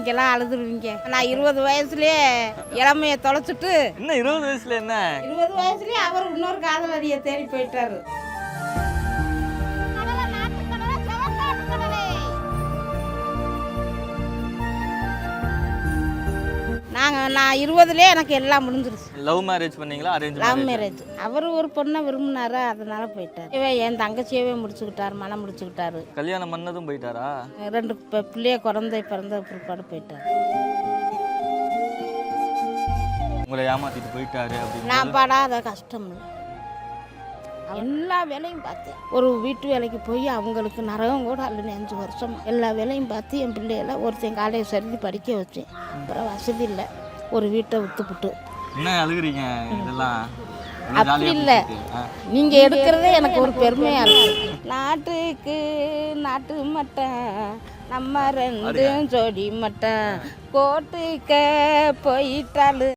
நீங்களாம் அழுதுருவீங்க. நான் 20 வயசுலயே இளமையை தொலைச்சிட்டு என்ன 20 வயசுல என்ன 20 வயசுலயே அவர் இன்னொரு காதலடியை தேடி போயிட்டாரு. நான் 20லயே எனக்கு எல்லாம் முடிஞ்சிருச்சு. லவ் மேரேஜ் பண்ணீங்களா அரேஞ்ச் லவ் மேரேஜ். அவர் ஒரு பொண்ணை விரும்பினாரா, அதனால போயிட்டார். இவன் என் தங்கச்சியவே முடிச்சுக்கிட்டாரு, மனம் முடிச்சுக்கிட்டாரு. கல்யாணம் பண்ணதும் போயிட்டாரா? 2 பிள்ளைய பிறந்த பிற்பாடு போயிட்டார். உங்களை ஏமாத்திட்டு போயிட்டாரு அப்படின்னு நான் படாத கஷ்டம் இல்லை. எல்லா வேலையும் பார்த்தேன். ஒரு வீட்டு வேலைக்கு போய் அவங்களுக்கு நரகம் கூட அல்லன்னு 5 வருஷம் எல்லா வேலையும் பார்த்து என் பிள்ளைகளை ஒருத்தன் காலேஜ் சரி படிக்க வச்சேன். அப்புறம் வசதி இல்லை, ஒரு வீட்டை விட்டுப்புட்டு. என்ன அழுகுறீங்க? இதெல்லாம் அப்படி இல்லை, நீங்கள் எடுக்கிறதே எனக்கு ஒரு பெருமையாக இருக்கு. நாட்டுக்கு நாட்டு மட்டன் நம்ம 2 ஜோடி மட்டன் கோட்டுக்க போயிட்டாலு.